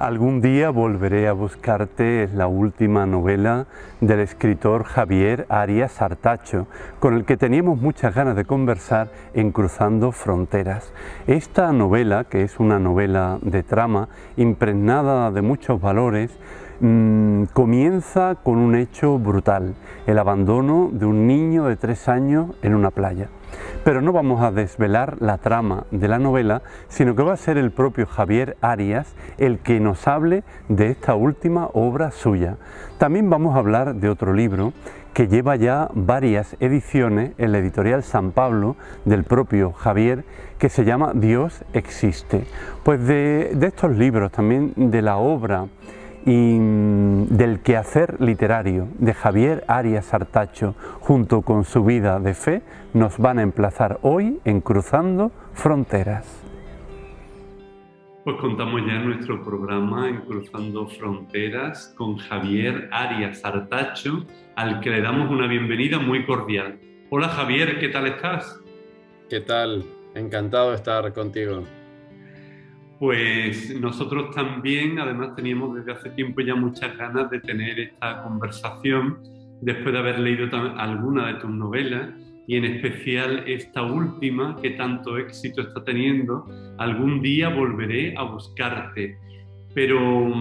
Algún día volveré a buscarte es la última novela del escritor Javier Arias Artacho, con el que teníamos muchas ganas de conversar en Cruzando Fronteras. Esta novela, que es una novela de trama impregnada de muchos valores, comienza con un hecho brutal: el abandono de un niño de 3 años en una playa. Pero no vamos a desvelar la trama de la novela, sino que va a ser el propio Javier Arias el que nos hable de esta última obra suya. También vamos a hablar de otro libro que lleva ya varias ediciones en la editorial San Pablo del propio Javier, que se llama Dios existe. Pues de estos libros, también de la obra y del quehacer literario de Javier Arias Artacho junto con su vida de fe, nos van a emplazar hoy en Cruzando Fronteras. Pues contamos ya nuestro programa en Cruzando Fronteras con Javier Arias Artacho, al que le damos una bienvenida muy cordial. Hola Javier, ¿qué tal estás? ¿Qué tal? Encantado de estar contigo. Pues nosotros también, además teníamos desde hace tiempo ya muchas ganas de tener esta conversación después de haber leído alguna de tus novelas y en especial esta última que tanto éxito está teniendo, Algún día volveré a buscarte. Pero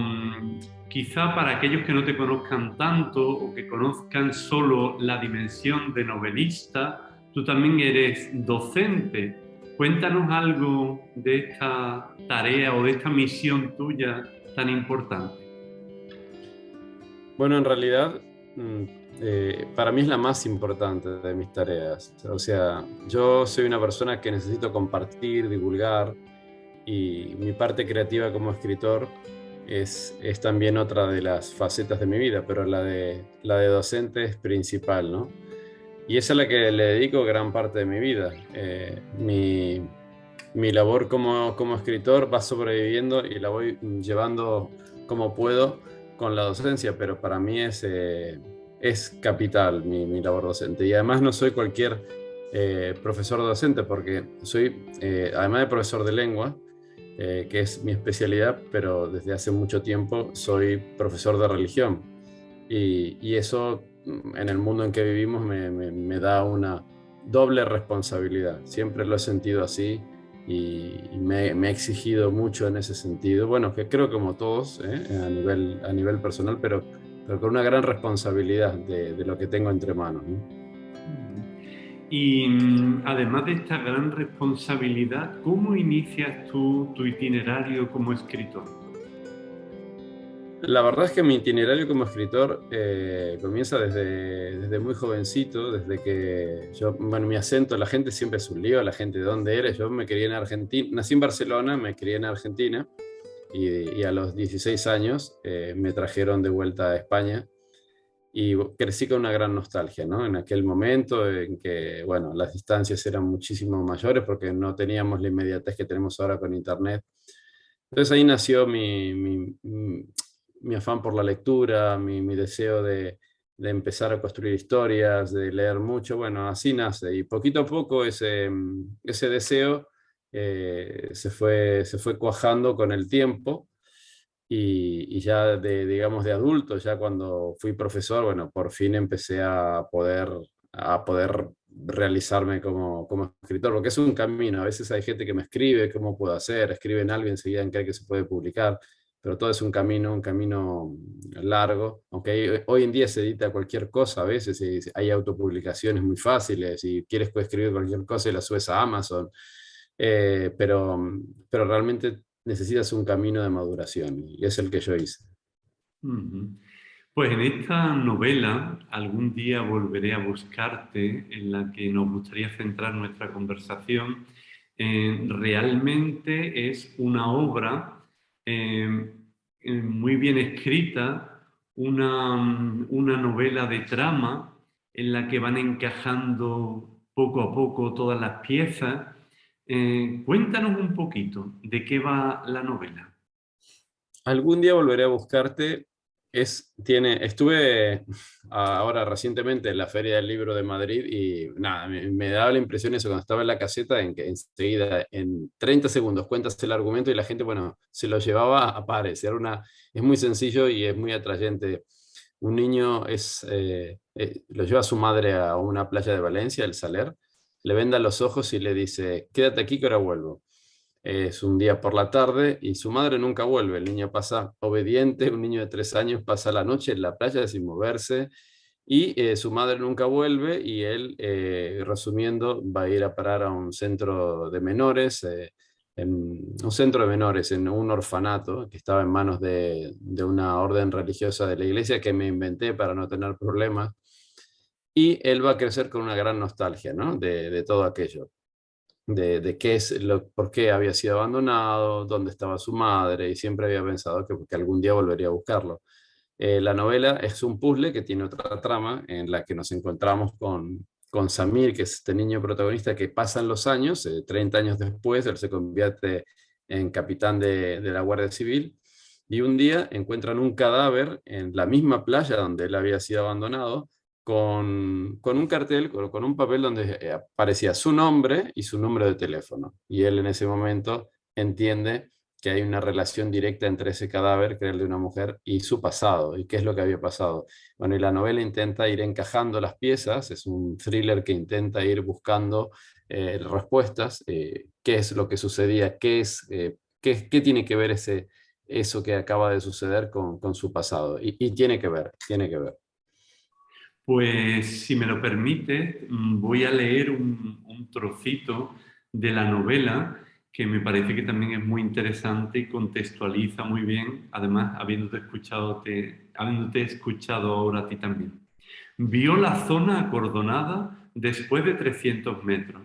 quizá para aquellos que no te conozcan tanto o que conozcan solo la dimensión de novelista, tú también eres docente. Cuéntanos algo de esta tarea o de esta misión tuya tan importante. Bueno, en realidad, para mí es la más importante de mis tareas. O sea, yo soy una persona que necesito compartir, divulgar, y mi parte creativa como escritor es también otra de las facetas de mi vida, pero la de docente es principal, ¿no? Y esa es la que le dedico gran parte de mi vida. Mi labor como escritor va sobreviviendo y la voy llevando como puedo con la docencia, pero para mí es capital mi labor docente. Y además no soy cualquier profesor docente, porque soy, además de profesor de lengua, que es mi especialidad, pero desde hace mucho tiempo soy profesor de religión. Y eso, en el mundo en que vivimos, me da una doble responsabilidad. Siempre lo he sentido así y me he exigido mucho en ese sentido. Bueno, que creo como todos, a nivel personal, pero con una gran responsabilidad de lo que tengo entre manos, ¿no? Y además de esta gran responsabilidad, ¿cómo inicias tú tu itinerario como escritor? La verdad es que mi itinerario como escritor comienza desde muy jovencito, desde que yo, bueno, mi acento, la gente siempre es un lío, la gente de dónde eres. Yo me crié en Argentina, nací en Barcelona, me crié en Argentina y a los 16 años me trajeron de vuelta a España y crecí con una gran nostalgia, ¿no? En aquel momento en que, bueno, las distancias eran muchísimo mayores porque no teníamos la inmediatez que tenemos ahora con Internet. Entonces ahí nació mi afán por la lectura, mi deseo de empezar a construir historias, de leer mucho. Bueno, así nace. Y poquito a poco ese deseo se fue cuajando con el tiempo. Y ya digamos, de adulto, ya cuando fui profesor, bueno, por fin empecé a poder realizarme como escritor, porque es un camino. A veces hay gente que me escribe, ¿cómo puedo hacer? Escriben algo y enseguida creen que se puede publicar, pero todo es un camino largo, aunque hoy en día se edita cualquier cosa a veces, y hay autopublicaciones muy fáciles, y quieres escribir cualquier cosa y la subes a Amazon, pero realmente necesitas un camino de maduración, y es el que yo hice. Ujú. Pues en esta novela, Algún día volveré a buscarte, en la que nos gustaría centrar nuestra conversación, realmente es una obra eh, muy bien escrita, una novela de trama en la que van encajando poco a poco todas las piezas. Cuéntanos un poquito de qué va la novela. Algún día volveré a buscarte. Estuve ahora recientemente en la Feria del Libro de Madrid y nada, me daba la impresión eso cuando estaba en la caseta, en que enseguida, en 30 segundos, cuentas el argumento y la gente, bueno, se lo llevaba a pares. Es muy sencillo y es muy atrayente. Un niño lo lleva a su madre a una playa de Valencia, el Saler, le venda los ojos y le dice, quédate aquí que ahora vuelvo. Es un día por la tarde y su madre nunca vuelve. El niño pasa obediente, un niño de 3 años pasa la noche en la playa sin moverse y su madre nunca vuelve y él, resumiendo, va a ir a parar a un centro de menores, en un orfanato que estaba en manos de una orden religiosa de la iglesia que me inventé para no tener problemas. Y él va a crecer con una gran nostalgia, ¿no? De todo aquello de por qué había sido abandonado, dónde estaba su madre, y siempre había pensado que algún día volvería a buscarlo. La novela es un puzzle que tiene otra trama en la que nos encontramos con Samir, que es este niño protagonista que pasan los años, 30 años después, él se convierte en capitán de la Guardia Civil, y un día encuentran un cadáver en la misma playa donde él había sido abandonado, con un cartel, con un papel donde aparecía su nombre y su número de teléfono. Y él en ese momento entiende que hay una relación directa entre ese cadáver, que era el de una mujer, y su pasado, y qué es lo que había pasado. Bueno, y la novela intenta ir encajando las piezas, es un thriller que intenta ir buscando respuestas, qué es lo que sucedía, qué tiene que ver eso que acaba de suceder con su pasado. Y tiene que ver, tiene que ver. Pues si me lo permite, voy a leer un trocito de la novela que me parece que también es muy interesante y contextualiza muy bien, además habiéndote escuchado ahora a ti también. Vio la zona acordonada después de 300 metros.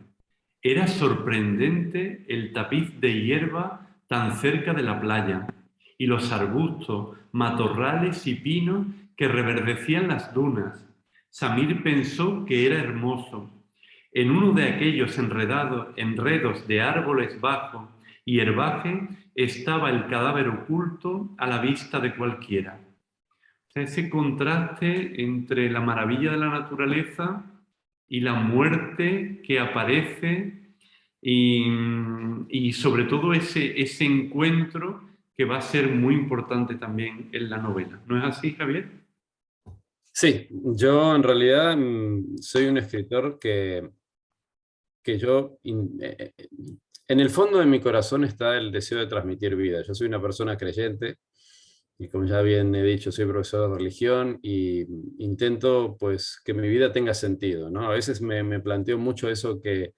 Era sorprendente el tapiz de hierba tan cerca de la playa y los arbustos, matorrales y pinos que reverdecían las dunas. Samir pensó que era hermoso. En uno de aquellos enredos de árboles bajos y herbaje estaba el cadáver oculto a la vista de cualquiera. O sea, ese contraste entre la maravilla de la naturaleza y la muerte que aparece y sobre todo ese encuentro que va a ser muy importante también en la novela. ¿No es así, Javier? Sí, yo en realidad soy un escritor que en el fondo de mi corazón está el deseo de transmitir vida. Yo soy una persona creyente y como ya bien he dicho, soy profesor de religión y intento pues que mi vida tenga sentido, ¿no? A veces me planteo mucho eso que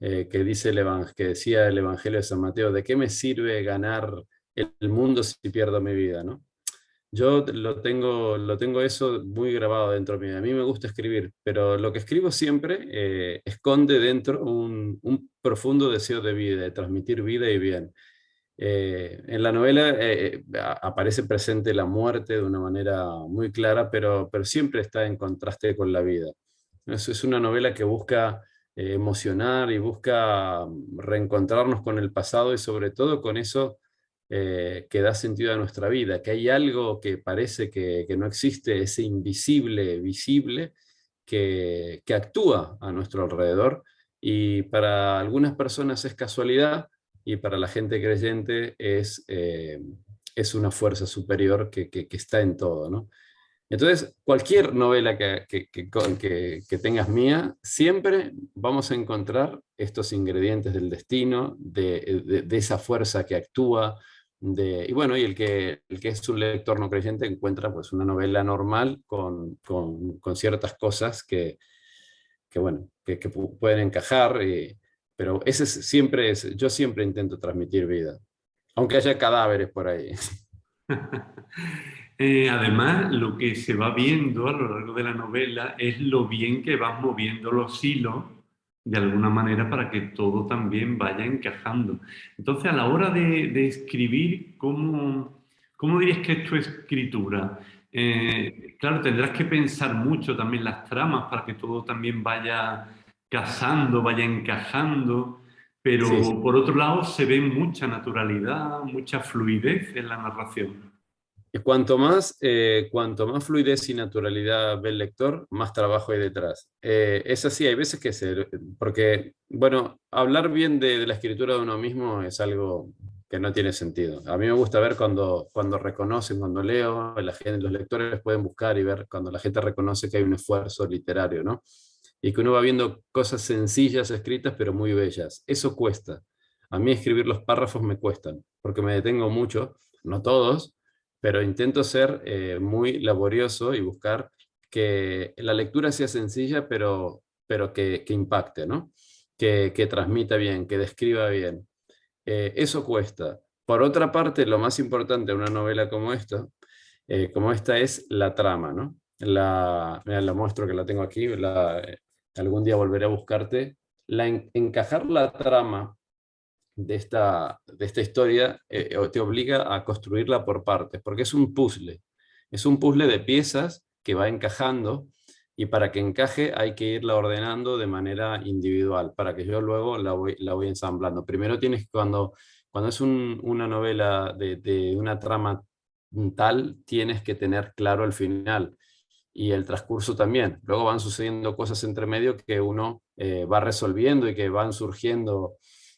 que decía el Evangelio de San Mateo, ¿de qué me sirve ganar el mundo si pierdo mi vida, ¿no? Yo lo tengo eso muy grabado dentro de mí. A mí me gusta escribir, pero lo que escribo siempre esconde dentro un profundo deseo de vida, de transmitir vida y bien. En la novela aparece presente la muerte de una manera muy clara, pero siempre está en contraste con la vida. Es una novela que busca emocionar y busca reencontrarnos con el pasado y sobre todo con eso que da sentido a nuestra vida, que hay algo que parece que no existe, ese invisible, visible, que actúa a nuestro alrededor y para algunas personas es casualidad y para la gente creyente es una fuerza superior que está en todo, ¿no? Entonces, cualquier novela que tengas mía, siempre vamos a encontrar estos ingredientes del destino, de esa fuerza que actúa, y bueno, y el que es un lector no creyente encuentra pues una novela normal con ciertas cosas bueno, que pueden encajar, pero yo siempre intento transmitir vida, aunque haya cadáveres por ahí. Además, lo que se va viendo a lo largo de la novela es lo bien que vas moviendo los hilos de alguna manera para que todo también vaya encajando. Entonces, a la hora de escribir, ¿cómo dirías que es tu escritura? Claro, tendrás que pensar mucho también las tramas para que todo también vaya casando, vaya encajando, Sí, sí. pero por otro lado se ve mucha naturalidad, mucha fluidez en la narración. cuanto más fluidez y naturalidad ve el lector, más trabajo hay detrás. Es así, hay veces que porque, bueno, hablar bien de la escritura de uno mismo es algo que no tiene sentido. A mí me gusta ver cuando reconocen, cuando leo, los lectores pueden buscar y ver cuando la gente reconoce que hay un esfuerzo literario, ¿no? Y que uno va viendo cosas sencillas escritas, pero muy bellas. Eso cuesta. A mí escribir los párrafos me cuestan, porque me detengo mucho, no todos, pero intento ser muy laborioso y buscar que la lectura sea sencilla, pero que impacte, ¿no? Que transmita bien, que describa bien. Eso cuesta. Por otra parte, lo más importante de una novela como esta es la trama, ¿no? Mira, la muestro que la tengo aquí, algún día volveré a buscarte. Encajar la trama de esta historia te obliga a construirla por partes, porque es un puzzle. Es un puzzle de piezas que va encajando y para que encaje hay que irla ordenando de manera individual, para que yo luego la voy ensamblando. Primero tienes que, cuando es una novela de una trama tal, tienes que tener claro el final y el transcurso también. Luego van sucediendo cosas entre medio que uno va resolviendo y que van surgiendo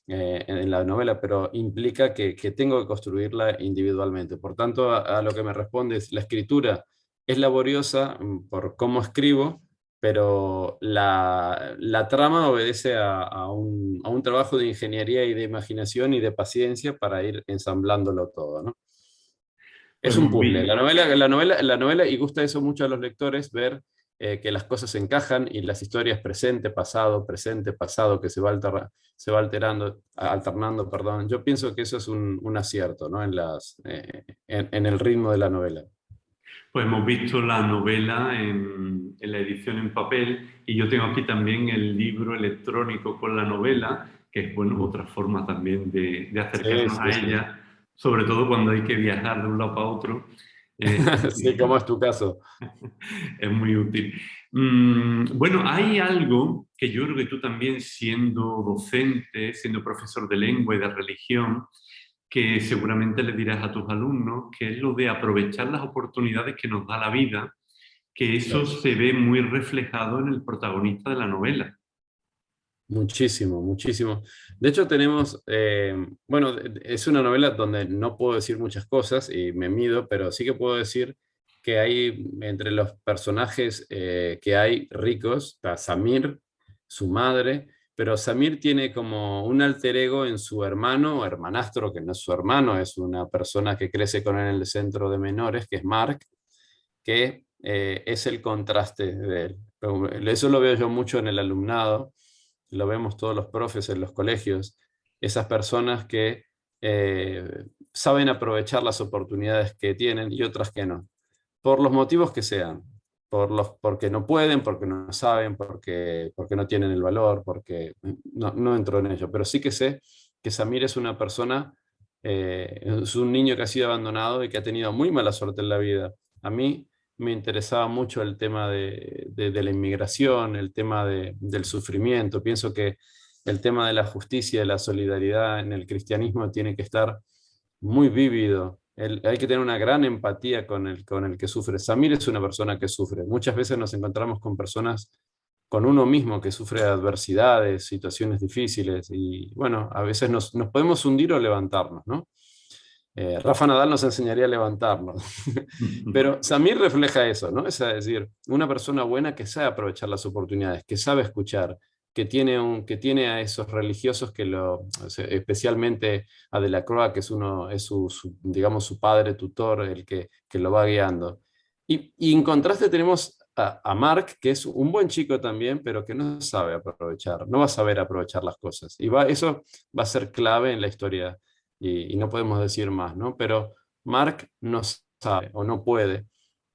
en la novela, pero implica que tengo que construirla individualmente. Por tanto, a lo que me responde es, la escritura es laboriosa por cómo escribo, pero la trama obedece a un trabajo de ingeniería y de imaginación y de paciencia para ir ensamblándolo todo, ¿no? Pues Es un muy puzzle. bien. La novela, y gusta eso mucho a los lectores, ver que las cosas se encajan y las historias presente, pasado, que se va alternando, perdón. Yo pienso que eso es un acierto, ¿no? En el ritmo de la novela. Pues hemos visto la novela en la edición en papel y yo tengo aquí también el libro electrónico con la novela, que es bueno, otra forma también de Sí, acercarnos a sí, sí. ella, sobre todo cuando hay que viajar de un lado para otro. Sí, como es tu caso. Es muy útil. Bueno, hay algo que yo creo que tú también, siendo docente, siendo profesor de lengua y de religión, que seguramente le dirás a tus alumnos, que es lo de aprovechar las oportunidades que nos da la vida, que eso Claro. se ve muy reflejado en el protagonista de la novela. Muchísimo, muchísimo. De hecho, bueno, es una novela donde no puedo decir muchas cosas y me mido, pero sí que puedo decir que hay entre los personajes que hay ricos, está Samir, su madre, pero Samir tiene como un alter ego en su hermano o hermanastro, que no es su hermano, es una persona que crece con él en el centro de menores, que es Mark, que es el contraste de él. Eso lo veo yo mucho en el alumnado, lo vemos todos los profes en los colegios, esas personas que saben aprovechar las oportunidades que tienen y otras que no, por los motivos que sean, porque no pueden, porque no saben, porque no tienen el valor, porque no entro en ello, pero sí que sé que Samir es una persona, es un niño que ha sido abandonado y que ha tenido muy mala suerte en la vida. A mí me interesaba mucho el tema de la inmigración, el tema del sufrimiento. Pienso que el tema de la justicia, de la solidaridad en el cristianismo tiene que estar muy vívido. Hay que tener una gran empatía con el que sufre. Samir es una persona que sufre. Muchas veces nos encontramos con personas, con uno mismo que sufre adversidades, situaciones difíciles y bueno, a veces nos podemos hundir o levantarnos, ¿no? Rafa Nadal nos enseñaría a levantarnos. Pero Samir refleja eso, ¿no? Es decir, una persona buena que sabe aprovechar las oportunidades, que sabe escuchar, que tiene a esos religiosos especialmente a Delacroix, que es digamos, su padre tutor, el que lo va guiando. Y en contraste tenemos a Mark, que es un buen chico también, pero que no sabe aprovechar, no va a saber aprovechar las cosas. Eso va a ser clave en la historia y no podemos decir más, ¿no? Pero Mark no sabe o no puede.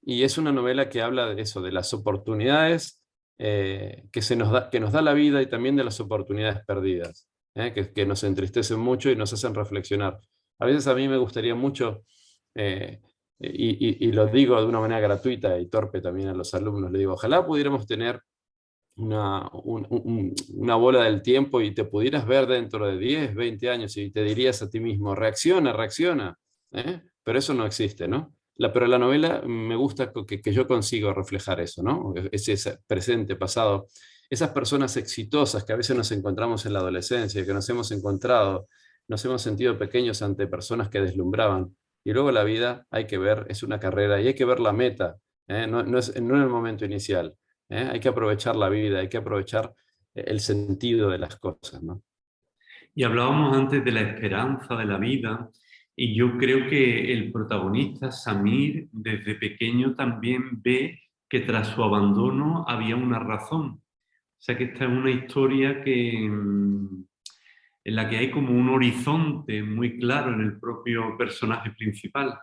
Y es una novela que habla de eso, de las oportunidades que nos da la vida y también de las oportunidades perdidas, que nos entristecen mucho y nos hacen reflexionar. A veces a mí me gustaría mucho, y lo digo de una manera gratuita y torpe también a los alumnos, le digo, ojalá pudiéramos tener una bola del tiempo y te pudieras ver dentro de 10, 20 años y te dirías a ti mismo, reacciona, reacciona. Pero eso no existe, ¿no? pero la novela me gusta que yo consigo reflejar eso, ¿no? Ese presente, pasado. Esas personas exitosas que a veces nos encontramos en la adolescencia, que nos hemos encontrado, nos hemos sentido pequeños ante personas que deslumbraban. Y luego la vida hay que ver, es una carrera y hay que ver la meta, ¿eh? No en el momento inicial, ¿eh? Hay que aprovechar la vida, hay que aprovechar el sentido de las cosas, ¿no? Y hablábamos antes de la esperanza de la vida, y yo creo que el protagonista, Samir, desde pequeño también ve que tras su abandono había una razón. O sea que esta es una historia en la que hay como un horizonte muy claro en el propio personaje principal.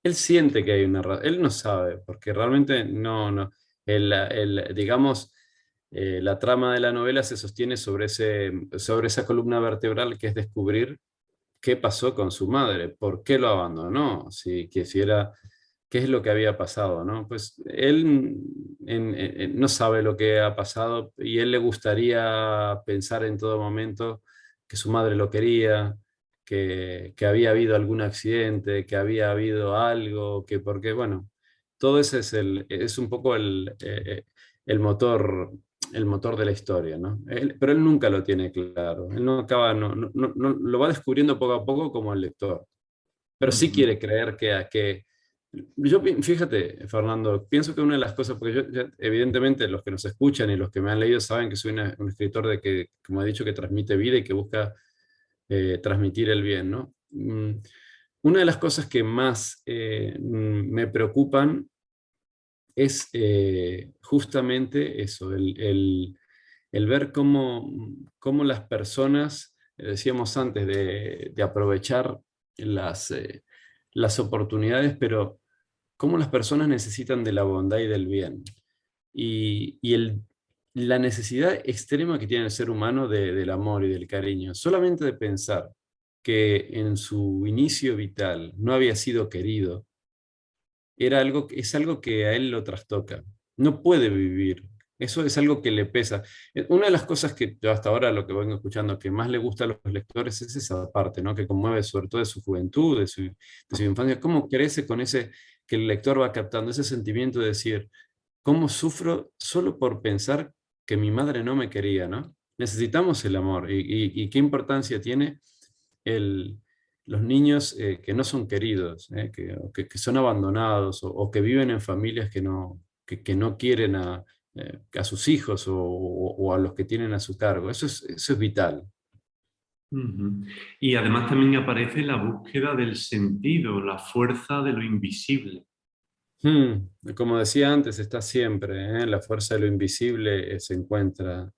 Él siente que hay una razón, él no sabe, porque realmente no. Digamos, la trama de la novela se sostiene sobre esa columna vertebral que es descubrir qué pasó con su madre, por qué lo abandonó, qué es lo que había pasado, ¿no? Pues él no sabe lo que ha pasado y él le gustaría pensar en todo momento que su madre lo quería, que había habido algún accidente, que había habido algo, que porque, bueno, todo ese es un poco el motor, el motor de la historia, ¿no? Pero él nunca lo tiene claro, él no acaba, lo va descubriendo poco a poco como el lector, pero sí Ujú. quiere creer fíjate, Fernando, pienso que una de las cosas, porque evidentemente los que nos escuchan y los que me han leído saben que soy un escritor de que, como he dicho, que transmite vida y que busca transmitir el bien, ¿no? Una de las cosas que más me preocupan es justamente eso, el ver cómo las personas, decíamos antes, de aprovechar las oportunidades, pero cómo las personas necesitan de la bondad y del bien. Y la necesidad extrema que tiene el ser humano del amor y del cariño. Solamente de pensar que en su inicio vital no había sido querido, es algo que a él lo trastoca. No puede vivir. Eso es algo que le pesa. Una de las cosas que yo hasta ahora lo que vengo escuchando que más le gusta a los lectores es esa parte, ¿no? Que conmueve sobre todo de su juventud, de su infancia, cómo crece con ese que el lector va captando, ese sentimiento de decir, ¿cómo sufro solo por pensar que mi madre no me quería, ¿no? Necesitamos el amor y qué importancia tiene el, los niños que no son queridos, que son abandonados o que viven en familias que no quieren a sus hijos o a los que tienen a su cargo. Eso es vital. Ujú. Y además también aparece la búsqueda del sentido, la fuerza de lo invisible. Como decía antes, está siempre, ¿eh? La fuerza de lo invisible se encuentra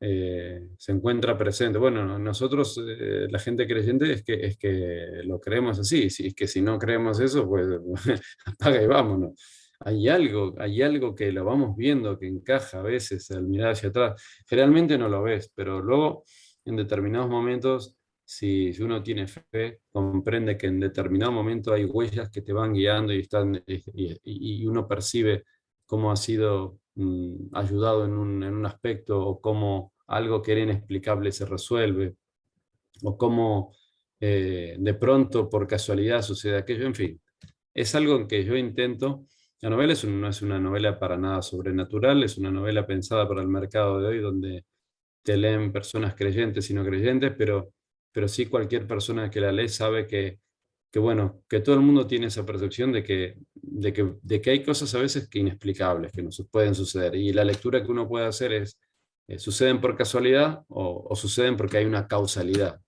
presente. Bueno, nosotros, la gente creyente, es que lo creemos así. Si es que si no creemos eso, pues apaga y vámonos. Hay algo que lo vamos viendo que encaja a veces al mirar hacia atrás. Generalmente no lo ves, pero luego en determinados momentos si uno tiene fe, comprende que en determinado momento hay huellas que te van guiando y uno percibe cómo ha sido ayudado en un aspecto o cómo algo que era inexplicable se resuelve o cómo de pronto por casualidad sucede aquello, en fin, es algo en que yo intento. La novela no es una novela para nada sobrenatural, es una novela pensada para el mercado de hoy donde te leen personas creyentes y no creyentes, pero sí cualquier persona que la lee sabe bueno, que todo el mundo tiene esa percepción de que hay cosas a veces que inexplicables, que no pueden suceder. Y la lectura que uno puede hacer es, ¿suceden por casualidad o suceden porque hay una causalidad?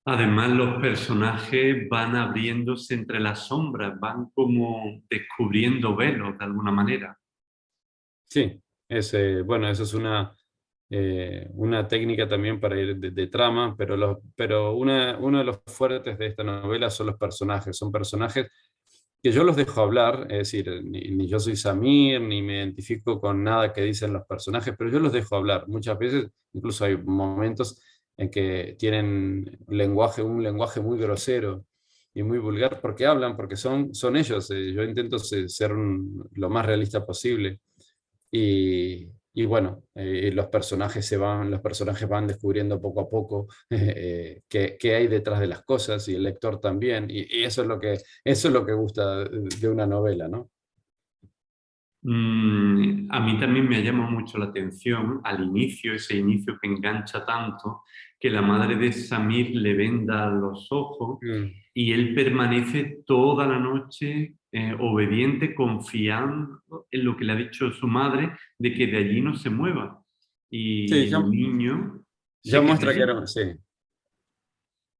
Además, los personajes van abriéndose entre las sombras, van como descubriendo velos de alguna manera. Sí, bueno, eso es una técnica también para ir de trama, pero uno de los fuertes de esta novela son los personajes. Son personajes que yo los dejo hablar, es decir, ni yo soy Samir, ni me identifico con nada que dicen los personajes, pero yo los dejo hablar. Muchas veces, incluso hay momentos en que tienen un lenguaje muy grosero y muy vulgar, porque hablan, porque son ellos. Yo intento ser lo más realista posible. bueno, los personajes van descubriendo poco a poco qué hay detrás de las cosas y el lector también, y eso es lo que gusta de una novela, ¿no? A mí también me llama mucho la atención al inicio, ese inicio que engancha tanto, que la madre de Samir le venda los ojos Mm. y él permanece toda la noche obediente, confiando en lo que le ha dicho su madre, de que de allí no se mueva. Sí, Y ya, el niño ya se queda muestra allí. sí,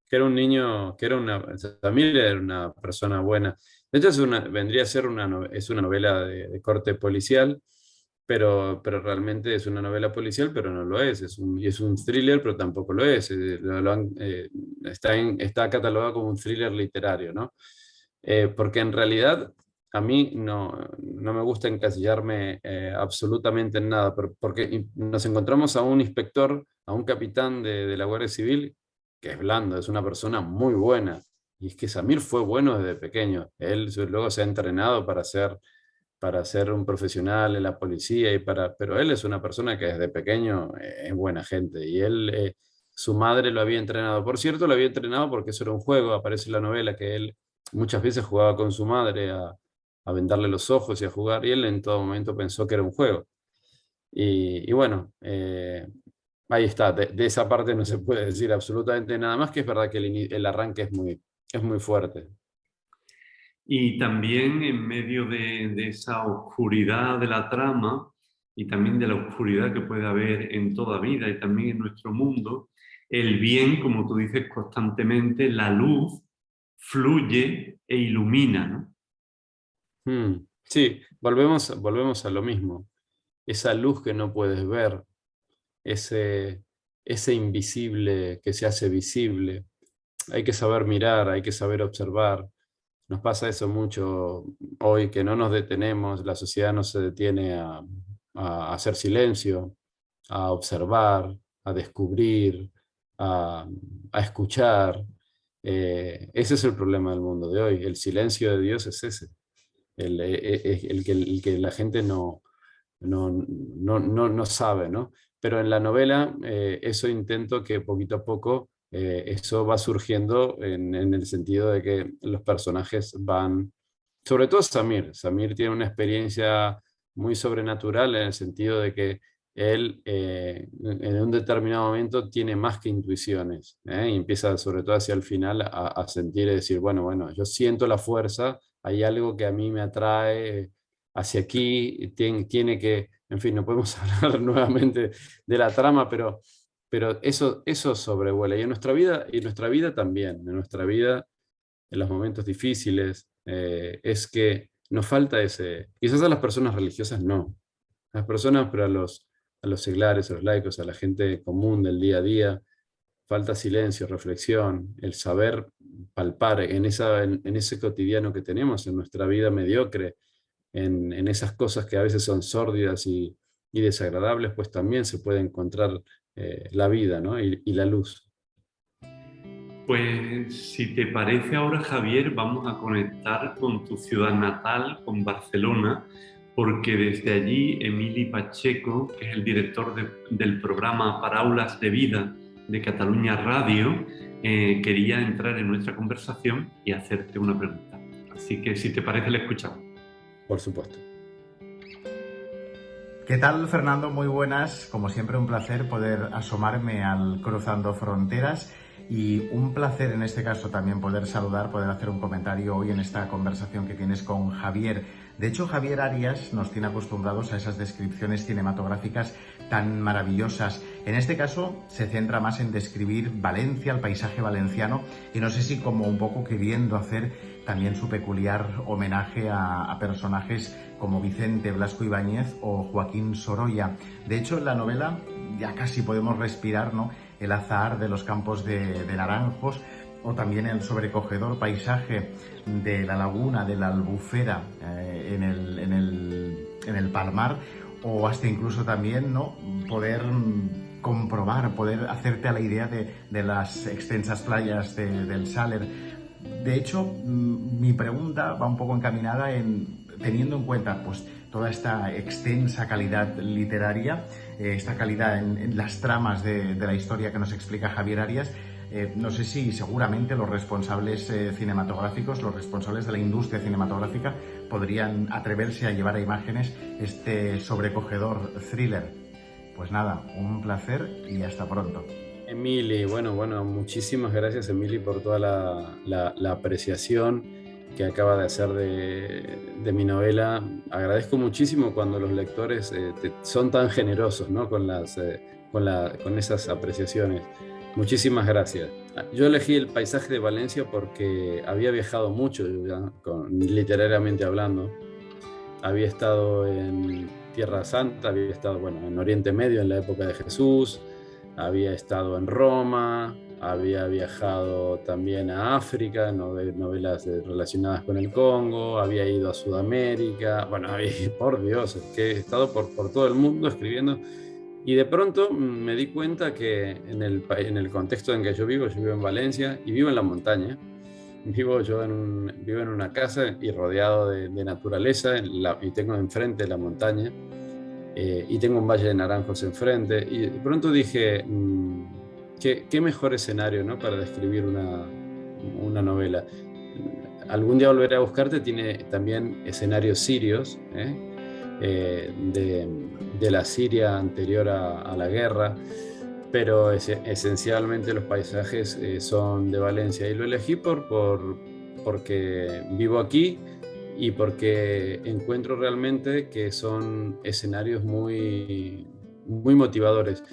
que era un niño, también era una persona buena. De hecho, vendría a ser es una novela de corte policial, pero realmente es una novela policial, pero no lo es. Y es un thriller, pero tampoco lo es. Está catalogado como un thriller literario, ¿no? Porque en realidad a mí no me gusta encasillarme absolutamente en nada, porque nos encontramos a un inspector, a un capitán de la Guardia Civil, que es blando, es una persona muy buena. Y es que Samir fue bueno desde pequeño. Él luego se ha entrenado para ser un profesional en la policía, pero él es una persona que desde pequeño es buena gente. Y su madre lo había entrenado. Por cierto, lo había entrenado porque eso era un juego. Aparece en la novela que él muchas veces jugaba con su madre a vendarle los ojos y a jugar, y él en todo momento pensó que era un juego. Y bueno, ahí está. De esa parte no se puede decir absolutamente nada más, que es verdad que el arranque es muy fuerte. Y también en medio de esa oscuridad de la trama y también de la oscuridad que puede haber en toda vida y también en nuestro mundo, el bien, como tú dices constantemente, la luz fluye e ilumina, ¿no? Sí, volvemos a lo mismo. Esa luz que no puedes ver, ese, ese invisible que se hace visible. Hay que saber mirar, hay que saber observar. Nos pasa eso mucho hoy, que no nos detenemos, la sociedad no se detiene a hacer silencio, a observar, a descubrir, a, a escuchar. Ese es el problema del mundo de hoy. El silencio de Dios es ese, el que la gente no sabe, ¿no? Pero en la novela eso intento que poquito a poco eso va surgiendo en el sentido de que los personajes van, sobre todo Samir. Samir tiene una experiencia muy sobrenatural en el sentido de que él en un determinado momento tiene más que intuiciones, y empieza sobre todo hacia el final a sentir y decir, bueno, yo siento la fuerza, hay algo que a mí me atrae hacia aquí, tiene que, en fin, no podemos hablar nuevamente de la trama, pero eso sobrevuela. Y en nuestra vida también, en nuestra vida, en los momentos difíciles, es que nos falta ese, quizás a las personas religiosas no, a las personas, pero a los seglares, a los laicos, a la gente común del día a día, falta silencio, reflexión, el saber palpar en ese cotidiano que tenemos, en nuestra vida mediocre, en esas cosas que a veces son sórdidas y desagradables, pues también se puede encontrar la vida, ¿no? Y la luz. Pues si te parece ahora, Javier, vamos a conectar con tu ciudad natal, con Barcelona, porque desde allí Emili Pacheco, que es el director del programa Paraules de Vida de Cataluña Radio, quería entrar en nuestra conversación y hacerte una pregunta. Así que si te parece, le escuchamos. Por supuesto. ¿Qué tal, Fernando? Muy buenas. Como siempre, un placer poder asomarme al Cruzando Fronteras y un placer en este caso también poder saludar, poder hacer un comentario hoy en esta conversación que tienes con Javier. De hecho, Javier Arias nos tiene acostumbrados a esas descripciones cinematográficas tan maravillosas. En este caso se centra más en describir Valencia, el paisaje valenciano, y no sé si como un poco queriendo hacer también su peculiar homenaje a personajes como Vicente Blasco Ibáñez o Joaquín Sorolla. De hecho, en la novela ya casi podemos respirar, ¿no?, el azahar de los campos de naranjos, o también el sobrecogedor paisaje de la laguna de la Albufera en el Palmar, o hasta incluso también, ¿no?, poder comprobar, poder hacerte a la idea de las extensas playas del Saler. De hecho, mi pregunta va un poco encaminada en, teniendo en cuenta pues, toda esta extensa calidad literaria, esta calidad en las tramas de la historia que nos explica Javier Arias, no sé si seguramente los responsables cinematográficos, los responsables de la industria cinematográfica podrían atreverse a llevar a imágenes este sobrecogedor thriller. Pues nada, un placer y hasta pronto. Emily, bueno, muchísimas gracias Emily por toda la apreciación que acaba de hacer de mi novela. Agradezco muchísimo cuando los lectores son tan generosos, ¿no? Con esas apreciaciones. Muchísimas gracias. Yo elegí el paisaje de Valencia porque había viajado mucho, ya, literariamente hablando. Había estado en Tierra Santa, había estado, bueno, en Oriente Medio en la época de Jesús, había estado en Roma, había viajado también a África, novelas relacionadas con el Congo, había ido a Sudamérica, bueno, por Dios, es que he estado por todo el mundo escribiendo. Y de pronto me di cuenta que en el contexto en que yo vivo en Valencia y vivo en la montaña. Vivo en una casa y rodeado de naturaleza y tengo enfrente la montaña y tengo un valle de naranjos enfrente y de pronto dije, ¿qué mejor escenario, ¿no? Para describir una novela. Algún día volveré a buscarte tiene también escenarios sirios, de la Siria anterior a la guerra, pero esencialmente los paisajes son de Valencia y lo elegí porque vivo aquí y porque encuentro realmente que son escenarios muy motivadores.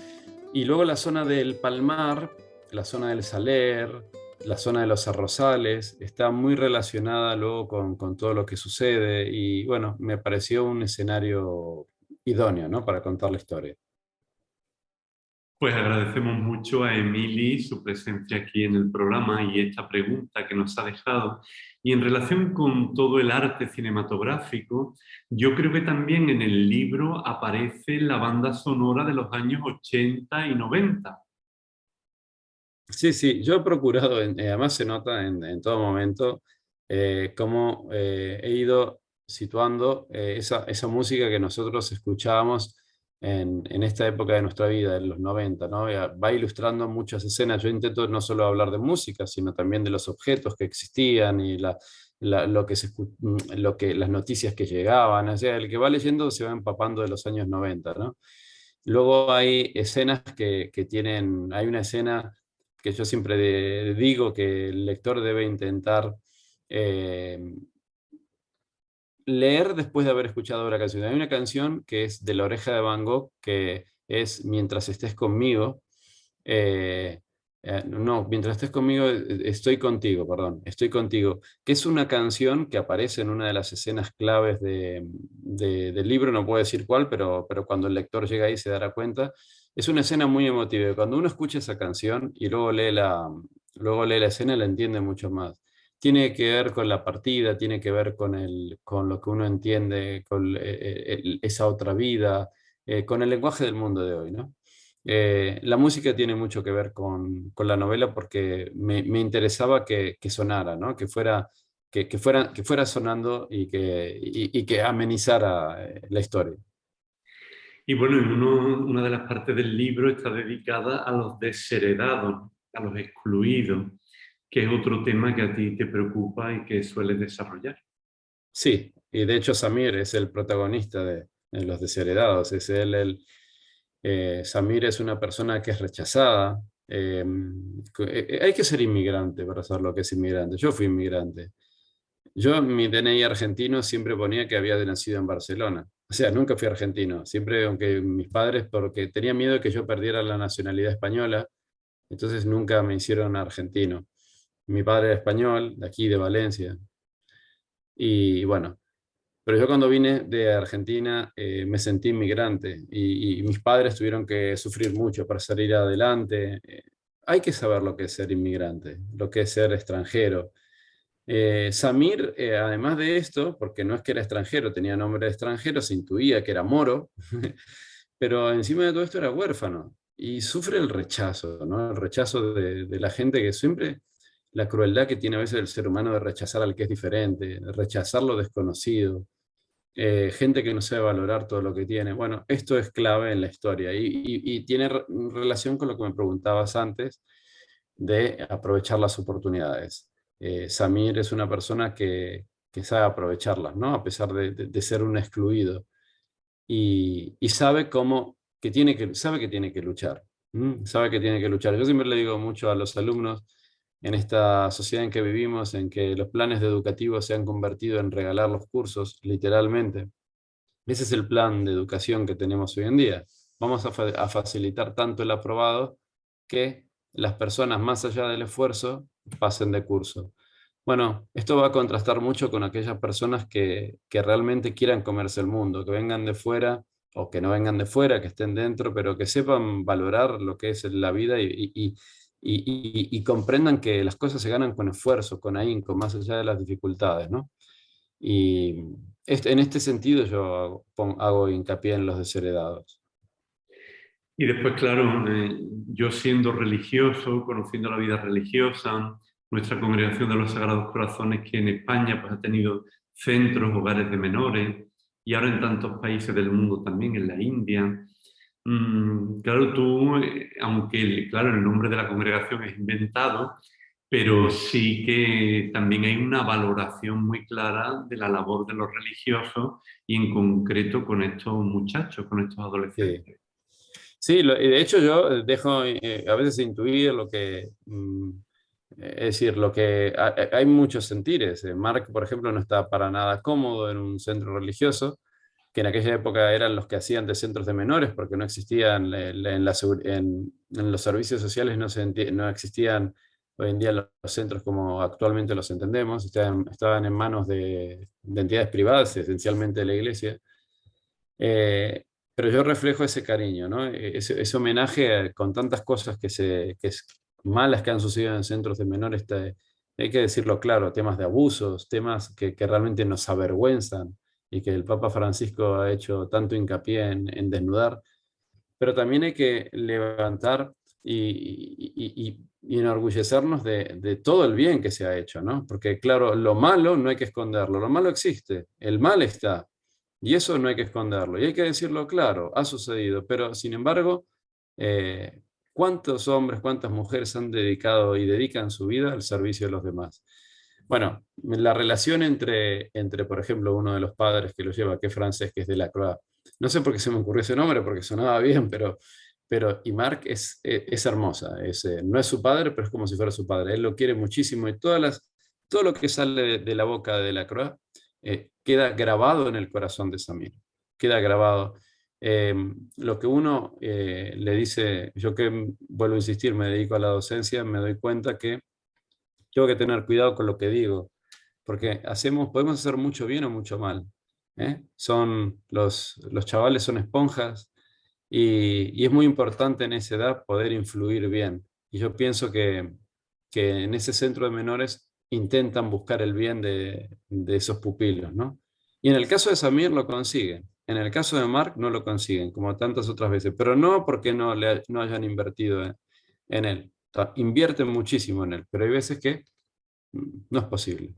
Y luego la zona del Palmar, la zona del Saler, la zona de los arrozales, está muy relacionada luego con todo lo que sucede y bueno, me pareció un escenario idóneo, ¿no? Para contar la historia. Pues agradecemos mucho a Emily su presencia aquí en el programa y esta pregunta que nos ha dejado. Y en relación con todo el arte cinematográfico, yo creo que también en el libro aparece la banda sonora de los años 80 y 90. Sí, yo he procurado, además se nota en todo momento, cómo he ido situando esa música que nosotros escuchábamos en esta época de nuestra vida, en los 90, ¿no? Va ilustrando muchas escenas. Yo intento no solo hablar de música, sino también de los objetos que existían y las noticias que llegaban. O sea, el que va leyendo se va empapando de los años 90, ¿no? Luego hay escenas que tienen, hay una escena que yo siempre digo que el lector debe intentar eh, leer después de haber escuchado la canción. Hay una canción que es de La Oreja de Van Gogh, que es Mientras estés conmigo. No, mientras estés conmigo, estoy contigo, perdón, estoy contigo, que es una canción que aparece en una de las escenas claves del libro, no puedo decir cuál, pero cuando el lector llega ahí se dará cuenta. Es una escena muy emotiva. Cuando uno escucha esa canción y luego lee la escena, la entiende mucho más. Tiene que ver con la partida, tiene que ver con lo que uno entiende, con esa otra vida, con el lenguaje del mundo de hoy, ¿no? La música tiene mucho que ver con la novela porque me interesaba que sonara, ¿no? Que fuera sonando y que amenizara la historia. Y bueno, una de las partes del libro está dedicada a los desheredados, a los excluidos, que es otro tema que a ti te preocupa y que sueles desarrollar. Sí, y de hecho Samir es el protagonista de Los Desheredados. Samir es una persona que es rechazada. Hay que ser inmigrante para saber lo que es inmigrante. Yo fui inmigrante. Yo en mi DNI argentino siempre ponía que había nacido en Barcelona. O sea, nunca fui argentino. Siempre, aunque mis padres, porque tenía miedo de que yo perdiera la nacionalidad española, entonces nunca me hicieron argentino. Mi padre era español, de aquí, de Valencia. Y bueno, pero yo cuando vine de Argentina me sentí inmigrante y mis padres tuvieron que sufrir mucho para salir adelante. Hay que saber lo que es ser inmigrante, lo que es ser extranjero. Samir, además de esto, porque no es que era extranjero, tenía nombre de extranjero, se intuía que era moro, pero encima de todo esto era huérfano y sufre el rechazo, ¿no? El rechazo de la gente que siempre la crueldad que tiene a veces el ser humano de rechazar al que es diferente, de rechazar lo desconocido, gente que no sabe valorar todo lo que tiene. Bueno, esto es clave en la historia y tiene relación con lo que me preguntabas antes de aprovechar las oportunidades. Samir es una persona que sabe aprovecharlas, ¿no? A pesar de ser un excluido. Y sabe sabe que tiene que luchar. Sabe que tiene que luchar. Yo siempre le digo mucho a los alumnos en esta sociedad en que vivimos, en que los planes educativos se han convertido en regalar los cursos, literalmente. Ese es el plan de educación que tenemos hoy en día. Vamos a facilitar tanto el aprobado que las personas, más allá del esfuerzo, pasen de curso. Bueno, esto va a contrastar mucho con aquellas personas que realmente quieran comerse el mundo, que vengan de fuera o que no vengan de fuera, que estén dentro, pero que sepan valorar lo que es la vida y comprendan que las cosas se ganan con esfuerzo, con ahínco, más allá de las dificultades, ¿no? Y en este sentido yo hago hincapié en los desheredados. Y después, claro, yo siendo religioso, conociendo la vida religiosa, nuestra congregación de los Sagrados Corazones, que en España pues, ha tenido centros, hogares de menores, y ahora en tantos países del mundo también, en la India. Claro, tú, aunque claro, el nombre de la congregación es inventado, pero sí que también hay una valoración muy clara de la labor de los religiosos y en concreto con estos muchachos, con estos Sí. adolescentes. Sí, y de hecho yo dejo a veces intuir lo que, es decir, hay muchos sentires. Mark, por ejemplo, no estaba para nada cómodo en un centro religioso, que en aquella época eran los que hacían de centros de menores, porque no existían en los servicios sociales, no existían hoy en día los centros como actualmente los entendemos, estaban en manos de entidades privadas, esencialmente de la iglesia. Pero yo reflejo ese cariño, ¿no? Ese homenaje con tantas cosas malas que han sucedido en centros de menores, hay que decirlo claro, temas de abusos, temas que realmente nos avergüenzan y que el Papa Francisco ha hecho tanto hincapié en desnudar, pero también hay que levantar y enorgullecernos de todo el bien que se ha hecho, ¿no? Porque claro, lo malo no hay que esconderlo, lo malo existe, el mal está. Y eso no hay que esconderlo, y hay que decirlo claro, ha sucedido, pero sin embargo, ¿cuántos hombres, cuántas mujeres han dedicado y dedican su vida al servicio de los demás? Bueno, la relación entre, por ejemplo, uno de los padres que lo lleva, que es francés, que es Delacroix, no sé por qué se me ocurrió ese nombre, porque sonaba bien, y Marc es hermosa, no es su padre, pero es como si fuera su padre, él lo quiere muchísimo y todo lo que sale de la boca de Delacroix queda grabado en el corazón de Samir, queda grabado. Lo que uno le dice, yo que vuelvo a insistir, me dedico a la docencia, me doy cuenta que tengo que tener cuidado con lo que digo, porque podemos hacer mucho bien o mucho mal. Los chavales son esponjas y es muy importante en esa edad poder influir bien. Y yo pienso que en ese centro de menores intentan buscar el bien de esos pupilos, ¿no? Y en el caso de Samir lo consiguen. En el caso de Mark no lo consiguen, como tantas otras veces, pero no porque no hayan invertido en él. Invierten muchísimo en él, pero hay veces que no es posible.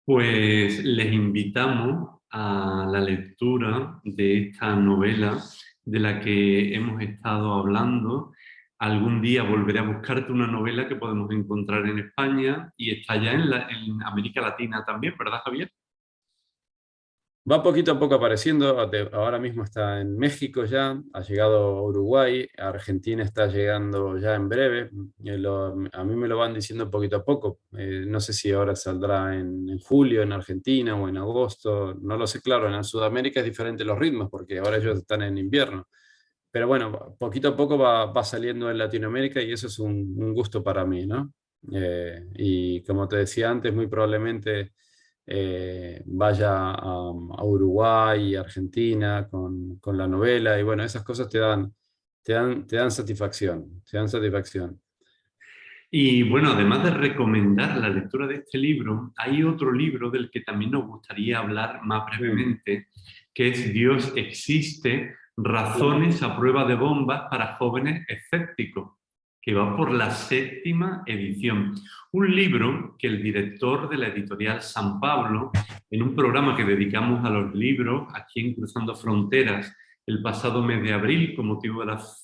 Pues les invitamos a la lectura de esta novela de la que hemos estado hablando. Algún día volveré a buscarte una novela que podemos encontrar en España y está ya en América Latina también, ¿verdad, Javier? Va poquito a poco apareciendo, ahora mismo está en México ya, ha llegado a Uruguay, a Argentina está llegando ya en breve, a mí me lo van diciendo poquito a poco, no sé si ahora saldrá en julio en Argentina o en agosto, no lo sé claro, en Sudamérica es diferente los ritmos porque ahora ellos están en invierno, pero bueno, poquito a poco va saliendo en Latinoamérica y eso es un gusto para mí, ¿no? Y como te decía antes, muy probablemente vaya a Uruguay y Argentina con la novela y bueno, esas cosas te dan satisfacción, te dan satisfacción. Y bueno, además de recomendar la lectura de este libro, hay otro libro del que también nos gustaría hablar más brevemente, que es Dios existe, razones a prueba de bombas para jóvenes escépticos, que va por la 7ª edición. Un libro que el director de la editorial San Pablo, en un programa que dedicamos a los libros, aquí en Cruzando Fronteras, el pasado mes de abril, con motivo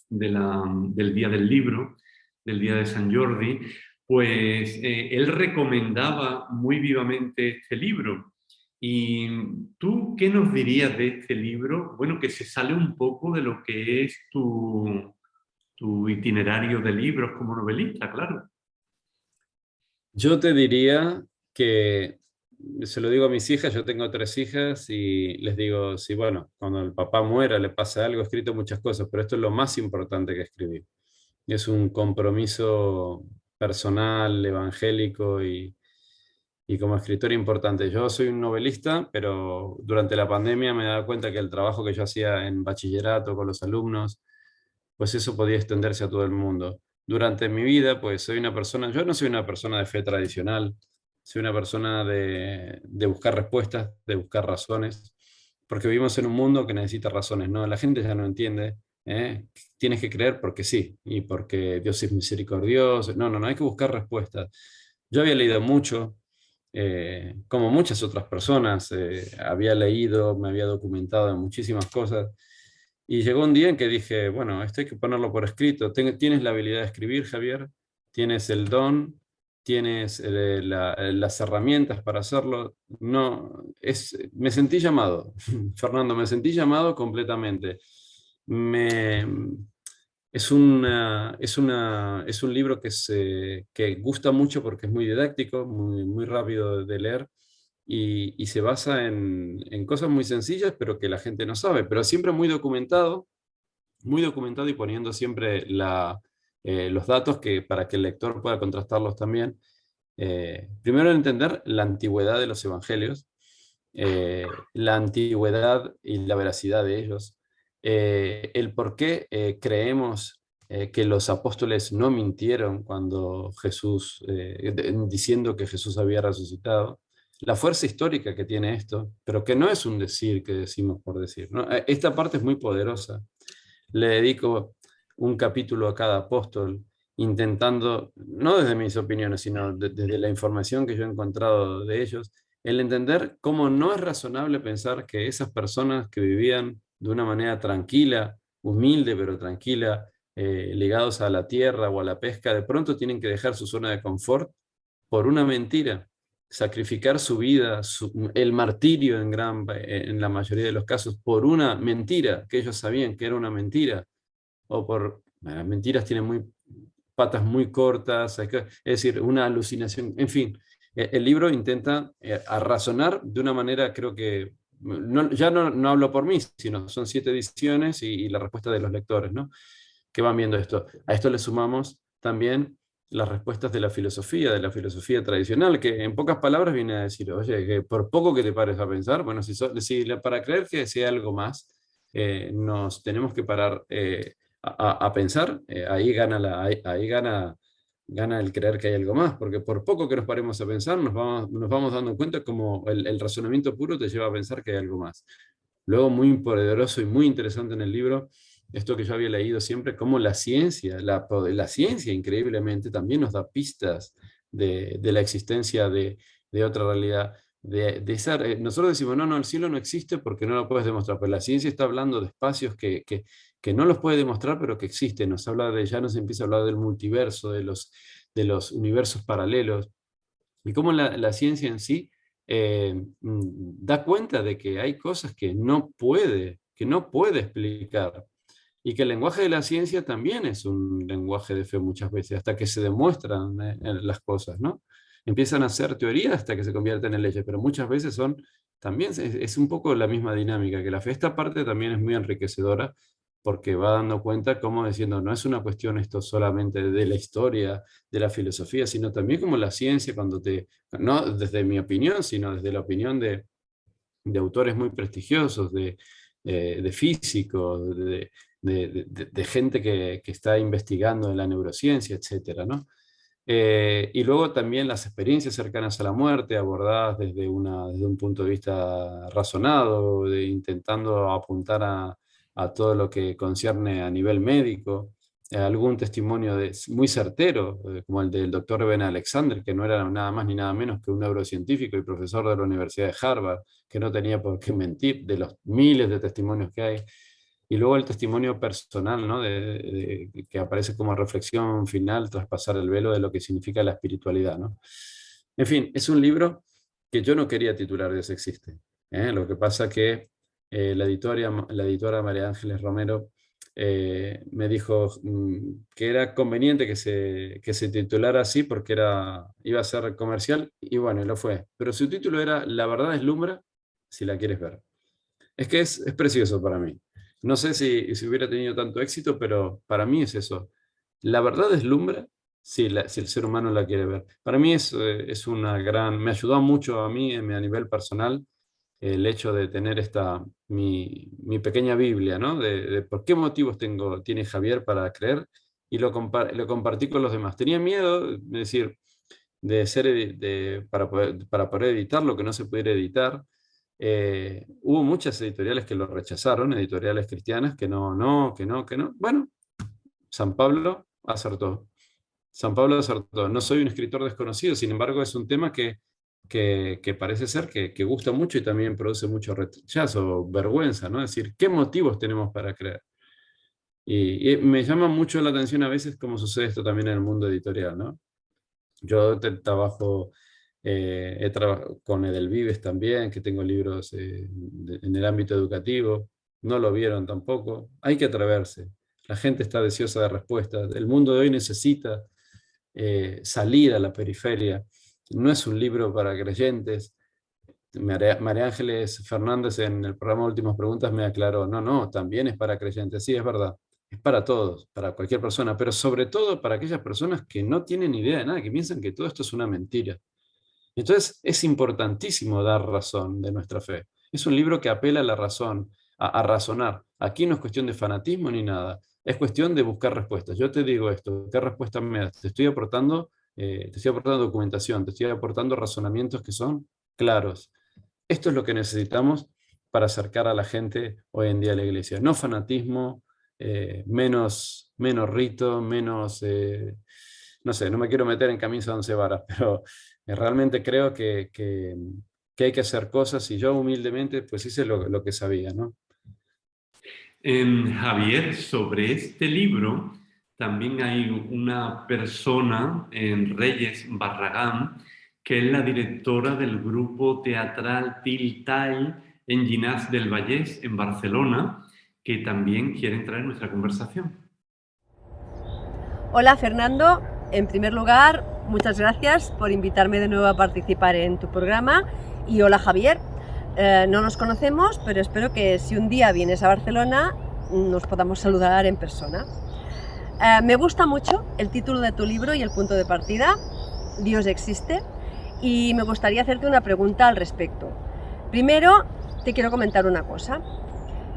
del Día del Libro, del Día de San Jordi, pues él recomendaba muy vivamente este libro. ¿Y tú qué nos dirías de este libro? Bueno, que se sale un poco de lo que es tu itinerario de libros como novelista, claro. Yo te diría que, se lo digo a mis hijas, yo tengo 3 hijas y les digo, sí, bueno, cuando el papá muera le pasa algo, he escrito muchas cosas, pero esto es lo más importante que escribí. Es un compromiso personal, evangélico y como escritor importante. Yo soy un novelista, pero durante la pandemia me he dado cuenta que el trabajo que yo hacía en bachillerato con los alumnos, pues eso podía extenderse a todo el mundo. Durante mi vida, pues soy una persona, yo no soy una persona de fe tradicional, soy una persona de buscar respuestas, de buscar razones, porque vivimos en un mundo que necesita razones, ¿no? La gente ya no entiende, ¿eh? Tienes que creer porque sí, y porque Dios es misericordioso. No, no, no, hay que buscar respuestas. Yo había leído mucho, como muchas otras personas, había leído, me había documentado de muchísimas cosas, y llegó un día en que dije, bueno, esto hay que ponerlo por escrito. Tienes la habilidad de escribir, Javier, tienes el don, tienes las herramientas para hacerlo. No, me sentí llamado, Fernando, me sentí llamado completamente. Me, es un libro que gusta mucho porque es muy didáctico, muy rápido de leer y se basa en cosas muy sencillas, pero que la gente no sabe, pero siempre muy documentado y poniendo siempre los datos para que el lector pueda contrastarlos también. Primero entender la antigüedad de los evangelios, la antigüedad y la veracidad de ellos, el por qué creemos que los apóstoles no mintieron cuando diciendo que Jesús había resucitado, la fuerza histórica que tiene esto, pero que no es un decir que decimos por decir, ¿no? Esta parte es muy poderosa. Le dedico un capítulo a cada apóstol, intentando, no desde mis opiniones, sino desde la información que yo he encontrado de ellos, el entender cómo no es razonable pensar que esas personas que vivían de una manera tranquila, humilde pero tranquila, ligados a la tierra o a la pesca, de pronto tienen que dejar su zona de confort por una mentira, sacrificar su vida, el martirio en la mayoría de los casos, por una mentira que ellos sabían que era una mentira, o las mentiras tienen patas muy cortas, es decir, una alucinación, en fin. El libro intenta a razonar de una manera, creo que, ya no hablo por mí, sino son 7 ediciones y la respuesta de los lectores, ¿no? Que van viendo esto. A esto le sumamos también las respuestas de la filosofía tradicional, que en pocas palabras viene a decir, oye, que por poco que te pares a pensar, bueno, para creer que sea algo más, nos tenemos que parar a pensar, ahí gana el creer que hay algo más, porque por poco que nos paremos a pensar, nos vamos dando cuenta como el razonamiento puro te lleva a pensar que hay algo más. Luego, muy poderoso y muy interesante en el libro, esto que yo había leído siempre, como la ciencia increíblemente también nos da pistas de la existencia de otra realidad. Nosotros decimos, no, el cielo no existe porque no lo puedes demostrar, pero la ciencia está hablando de espacios que no los puede demostrar, pero que existen. Ya nos empieza a hablar del multiverso, de los universos paralelos, y cómo la ciencia en sí da cuenta de que hay cosas que no puede explicar. Y que el lenguaje de la ciencia también es un lenguaje de fe muchas veces, hasta que se demuestran las cosas, ¿no? Empiezan a ser teorías hasta que se convierten en leyes, pero muchas veces también es un poco la misma dinámica, que la fe, esta parte también es muy enriquecedora, porque va dando cuenta como diciendo, no es una cuestión esto solamente de la historia, de la filosofía, sino también como la ciencia, no desde mi opinión, sino desde la opinión de autores muy prestigiosos, de físicos, de gente que está investigando en la neurociencia, etcétera, ¿no? Y luego también las experiencias cercanas a la muerte, abordadas desde un punto de vista razonado, intentando apuntar a todo lo que concierne a nivel médico, algún testimonio muy certero, como el del doctor Ben Alexander, que no era nada más ni nada menos que un neurocientífico y profesor de la Universidad de Harvard, que no tenía por qué mentir, de los miles de testimonios que hay. Y luego el testimonio personal, ¿no? Que aparece como reflexión final tras pasar el velo de lo que significa la espiritualidad, ¿no? En fin, es un libro que yo no quería titular Dios existe. Lo que pasa que la editora María Ángeles Romero me dijo que era conveniente que se titulara así porque iba a ser comercial, y bueno, lo fue. Pero su título era La verdad deslumbra si la quieres ver. Es que es precioso para mí. No sé si hubiera tenido tanto éxito, pero para mí es eso. La verdad deslumbra si el ser humano la quiere ver. Para mí es me ayudó mucho a mí a nivel personal el hecho de tener mi pequeña Biblia, ¿no? De por qué motivos tiene Javier para creer, y lo compartí con los demás. Tenía miedo, es decir, para poder editar lo que no se pudiera editar. Hubo muchas editoriales que lo rechazaron, editoriales cristianas, que no. Bueno, San Pablo acertó. San Pablo acertó. No soy un escritor desconocido, sin embargo, es un tema que parece ser que gusta mucho y también produce mucho rechazo, vergüenza, ¿no? Es decir, ¿qué motivos tenemos para creer? Y me llama mucho la atención a veces cómo sucede esto también en el mundo editorial, ¿no? Yo trabajo con Edelvives también, que tengo libros en el ámbito educativo. No lo vieron tampoco. Hay que atreverse. La gente está deseosa de respuestas. El mundo de hoy necesita salir a la periferia. No es un libro para creyentes. María Ángeles Fernández en el programa Últimas Preguntas me aclaró, no, también es para creyentes. Sí, es verdad. Es para todos, para cualquier persona, pero sobre todo para aquellas personas que no tienen idea de nada, que piensan que todo esto es una mentira. Entonces es importantísimo dar razón de nuestra fe. Es un libro que apela a la razón, a razonar. Aquí no es cuestión de fanatismo ni nada, es cuestión de buscar respuestas. Yo te digo esto, ¿qué respuesta me das? Te estoy aportando documentación, te estoy aportando razonamientos que son claros. Esto es lo que necesitamos para acercar a la gente hoy en día a la iglesia. No fanatismo, menos rito, menos, no sé, no me quiero meter en camisa de 11 varas, pero realmente creo que hay que hacer cosas, y yo humildemente pues hice lo que sabía, ¿no? Javier, sobre este libro también hay una persona, Reyes Barragán, que es la directora del grupo teatral Tiltal en Llinars del Vallès, en Barcelona, que también quiere entrar en nuestra conversación. Hola Fernando, en primer lugar, muchas gracias por invitarme de nuevo a participar en tu programa, y hola Javier. No nos conocemos, pero espero que si un día vienes a Barcelona nos podamos saludar en persona. Me gusta mucho el título de tu libro y el punto de partida, Dios existe, y me gustaría hacerte una pregunta al respecto. Primero, te quiero comentar una cosa.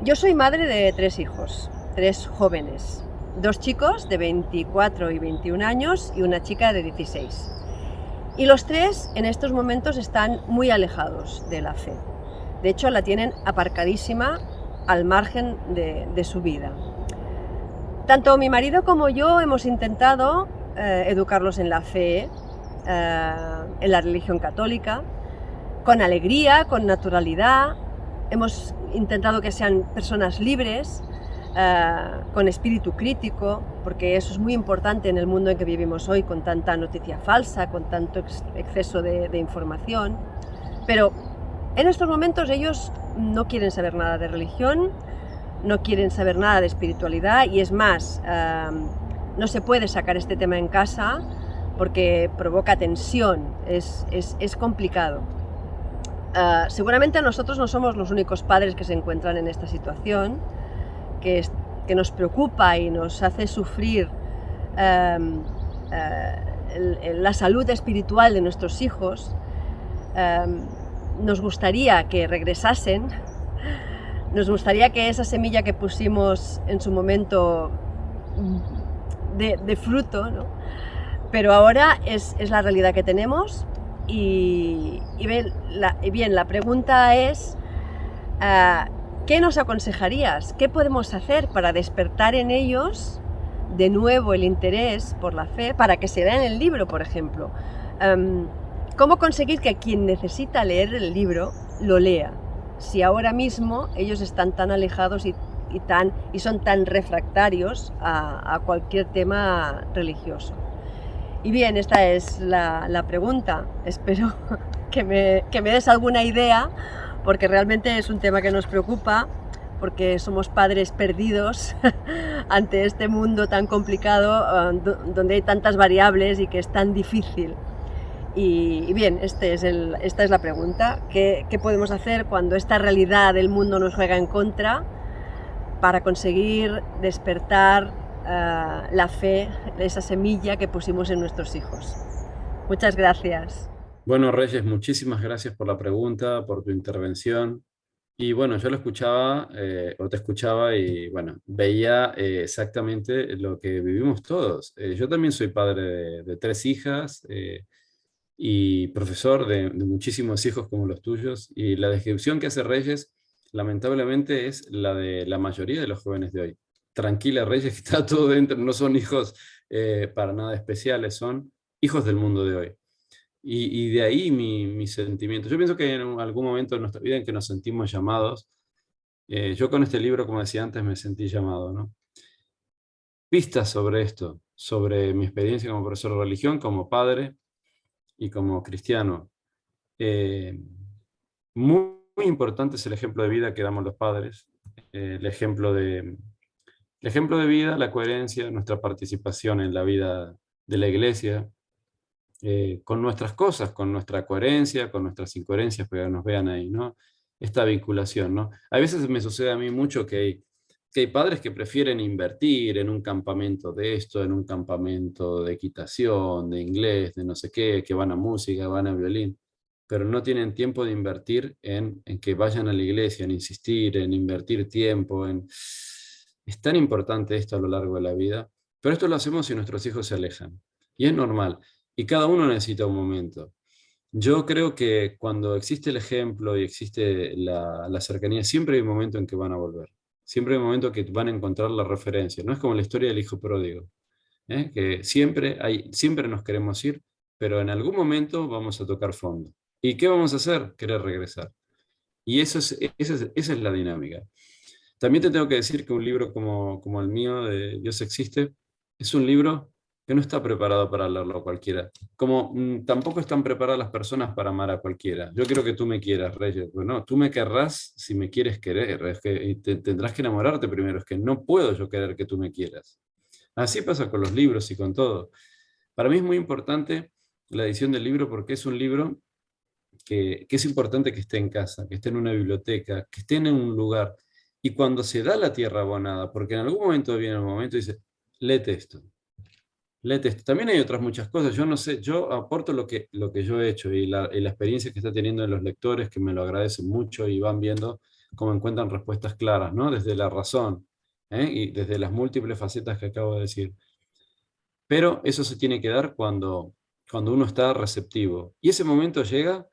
Yo soy madre de 3 hijos, 3 jóvenes, 2 chicos de 24 y 21 años y una chica de 16. Y los 3 en estos momentos están muy alejados de la fe. De hecho, la tienen aparcadísima al margen de su vida. Tanto mi marido como yo hemos intentado educarlos en la fe, en la religión católica, con alegría, con naturalidad. Hemos intentado que sean personas libres, con espíritu crítico, porque eso es muy importante en el mundo en que vivimos hoy, con tanta noticia falsa, con tanto exceso de información. Pero en estos momentos ellos no quieren saber nada de religión, no quieren saber nada de espiritualidad, y es más, no se puede sacar este tema en casa porque provoca tensión, es complicado. Seguramente nosotros no somos los únicos padres que se encuentran en esta situación, que nos preocupa y nos hace sufrir la salud espiritual de nuestros hijos. Nos gustaría que regresasen, nos gustaría que esa semilla que pusimos en su momento de fruto, ¿no? Pero ahora es la realidad que tenemos, y bien, la pregunta es, ¿qué nos aconsejarías? ¿Qué podemos hacer para despertar en ellos de nuevo el interés por la fe para que se lea en el libro, por ejemplo. ¿Cómo conseguir que quien necesita leer el libro lo lea? Si ahora mismo ellos están tan alejados y son tan refractarios a cualquier tema religioso. Y bien, esta es la pregunta. Espero que me des alguna idea, porque realmente es un tema que nos preocupa, porque somos padres perdidos ante este mundo tan complicado, donde hay tantas variables y que es tan difícil. Y bien, esta es la pregunta. ¿Qué podemos hacer cuando esta realidad del mundo nos juega en contra para conseguir despertar la fe, esa semilla que pusimos en nuestros hijos? Muchas gracias. Bueno, Reyes, muchísimas gracias por la pregunta, por tu intervención. Y bueno, yo lo escuchaba, o te escuchaba, y bueno, veía exactamente lo que vivimos todos. Yo también soy padre de 3 hijas, y profesor de muchísimos hijos como los tuyos, y la descripción que hace Reyes, lamentablemente, es la de la mayoría de los jóvenes de hoy. Tranquila, Reyes, que está todo dentro, no son hijos para nada especiales, son hijos del mundo de hoy. Y de ahí mi sentimiento. Yo pienso que en algún momento de nuestra vida en que nos sentimos llamados, yo con este libro, como decía antes, me sentí llamado, ¿no? Pistas sobre esto, sobre mi experiencia como profesor de religión, como padre y como cristiano. Muy importante es el ejemplo de vida que damos los padres, el ejemplo de vida, la coherencia, nuestra participación en la vida de la iglesia, con nuestras cosas, con nuestra coherencia, con nuestras incoherencias, para que nos vean ahí, ¿no? Esta vinculación, ¿no? A veces me sucede a mí mucho que hay padres que prefieren invertir en un campamento de esto, en un campamento de equitación, de inglés, de no sé qué, que van a música, van a violín, pero no tienen tiempo de invertir en que vayan a la iglesia, en insistir, en invertir tiempo. Es tan importante esto a lo largo de la vida, pero esto lo hacemos si nuestros hijos se alejan, y es normal. Y cada uno necesita un momento. Yo creo que cuando existe el ejemplo y existe la cercanía, siempre hay un momento en que van a volver. Siempre hay un momento que van a encontrar la referencia. No es como la historia del hijo pródigo, que siempre nos queremos ir, pero en algún momento vamos a tocar fondo. ¿Y qué vamos a hacer? Querer regresar. Y esa es la dinámica. También te tengo que decir que un libro como el mío, de Dios existe, es un libro que no está preparado para leerlo a cualquiera. Como tampoco están preparadas las personas para amar a cualquiera. Yo quiero que tú me quieras, Reyes. Bueno, tú me querrás si me quieres querer. Es que tendrás que enamorarte primero. Es que no puedo yo querer que tú me quieras. Así pasa con los libros y con todo. Para mí es muy importante la edición del libro porque es un libro que es importante que esté en casa, que esté en una biblioteca, que esté en un lugar. Y cuando se da la tierra abonada, porque en algún momento viene un momento y dice, léete esto. También hay otras muchas cosas. Yo no sé, yo aporto lo que yo he hecho y la experiencia que está teniendo en los lectores, que me lo agradecen mucho y van viendo cómo encuentran respuestas claras, ¿no? Desde la razón, y desde las múltiples facetas que acabo de decir. Pero eso se tiene que dar cuando uno está receptivo. Y ese momento llega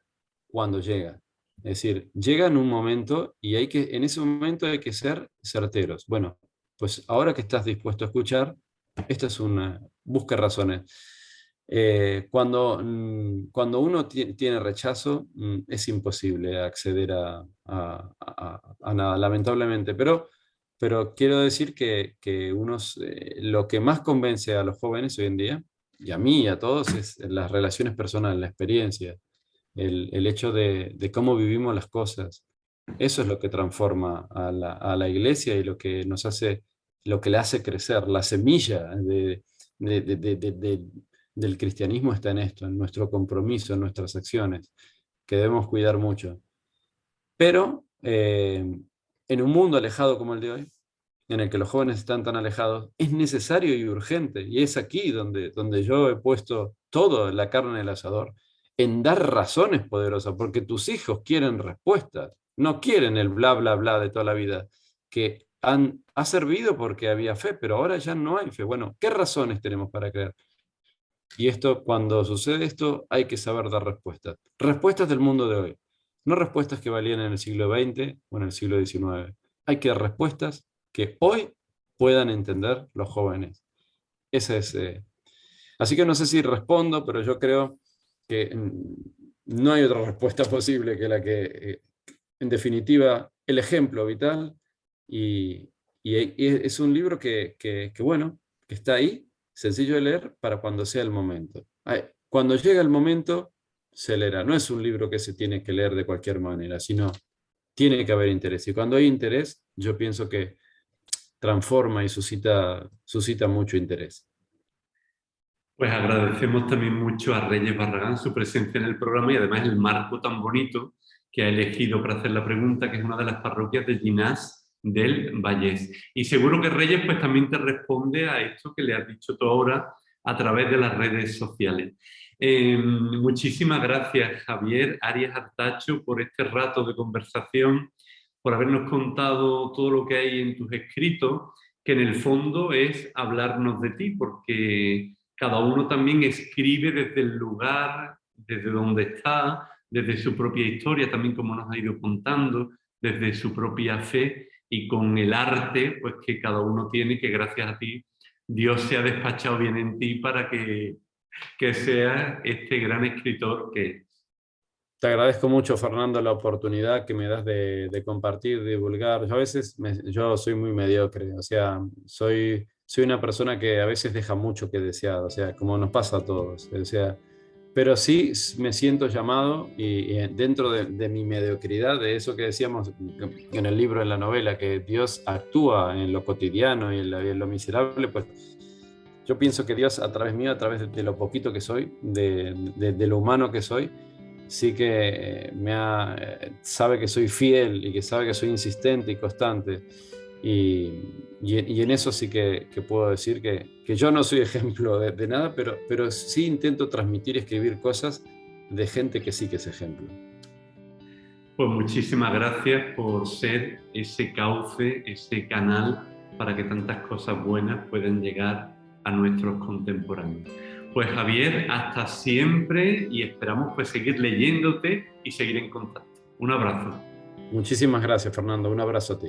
cuando llega. Es decir, llega en un momento y en ese momento hay que ser certeros. Bueno, pues ahora que estás dispuesto a escuchar, esta es busca razones. Cuando uno tiene rechazo, es imposible acceder a nada, lamentablemente. Pero quiero decir que lo que más convence a los jóvenes hoy en día, y a mí y a todos, es las relaciones personales, la experiencia, el hecho de cómo vivimos las cosas. Eso es lo que transforma a la iglesia y lo que nos hace, lo que le hace crecer. La semilla del cristianismo está en esto, en nuestro compromiso, en nuestras acciones, que debemos cuidar mucho. Pero en un mundo alejado como el de hoy, en el que los jóvenes están tan alejados, es necesario y urgente, y es aquí donde yo he puesto toda la carne en el asador, en dar razones poderosas, porque tus hijos quieren respuestas, no quieren el bla, bla, bla de toda la vida, que ha servido porque había fe, pero ahora ya no hay fe. Bueno, ¿qué razones tenemos para creer? Y cuando sucede esto, hay que saber dar respuestas. Respuestas del mundo de hoy, no respuestas que valían en el siglo XX o en el siglo XIX. Hay que dar respuestas que hoy puedan entender los jóvenes. Esa es, así que no sé si respondo, pero yo creo que no hay otra respuesta posible que la que, en definitiva, el ejemplo vital, y, y es un libro bueno, que está ahí, sencillo de leer para cuando sea el momento. Cuando llega el momento, se leerá. No es un libro que se tiene que leer de cualquier manera, sino tiene que haber interés. Y cuando hay interés, yo pienso que transforma y suscita mucho interés. Pues agradecemos también mucho a Reyes Barragán su presencia en el programa y además el marco tan bonito que ha elegido para hacer la pregunta, que es una de las parroquias de Llinars del Vallés. Y seguro que Reyes pues también te responde a esto que le has dicho tú ahora a través de las redes sociales. Muchísimas gracias, Javier Arias Artacho, por este rato de conversación, por habernos contado todo lo que hay en tus escritos, que en el fondo es hablarnos de ti, porque cada uno también escribe desde el lugar, desde donde está, desde su propia historia, también como nos ha ido contando, desde su propia fe y con el arte pues, que cada uno tiene, que gracias a ti Dios se ha despachado bien en ti para que seas este gran escritor que es. Te agradezco mucho, Fernando, la oportunidad que me das de compartir, de divulgar. Yo a veces yo soy muy mediocre, o sea, soy una persona que a veces deja mucho que desear, o sea, como nos pasa a todos, o sea, pero sí me siento llamado y dentro de mi mediocridad, de eso que decíamos en el libro, en la novela, que Dios actúa en lo cotidiano y en lo miserable, pues yo pienso que Dios a través mío, a través de lo poquito que soy, de lo humano que soy, sí que sabe que soy fiel y que sabe que soy insistente y constante. Y en eso sí que puedo decir que yo no soy ejemplo de nada, pero sí intento transmitir y escribir cosas de gente que sí que es ejemplo. Pues muchísimas gracias por ser ese cauce, ese canal para que tantas cosas buenas puedan llegar a nuestros contemporáneos. Pues Javier, hasta siempre y esperamos pues seguir leyéndote y seguir en contacto. Un abrazo. Muchísimas gracias, Fernando. Un abrazo a ti.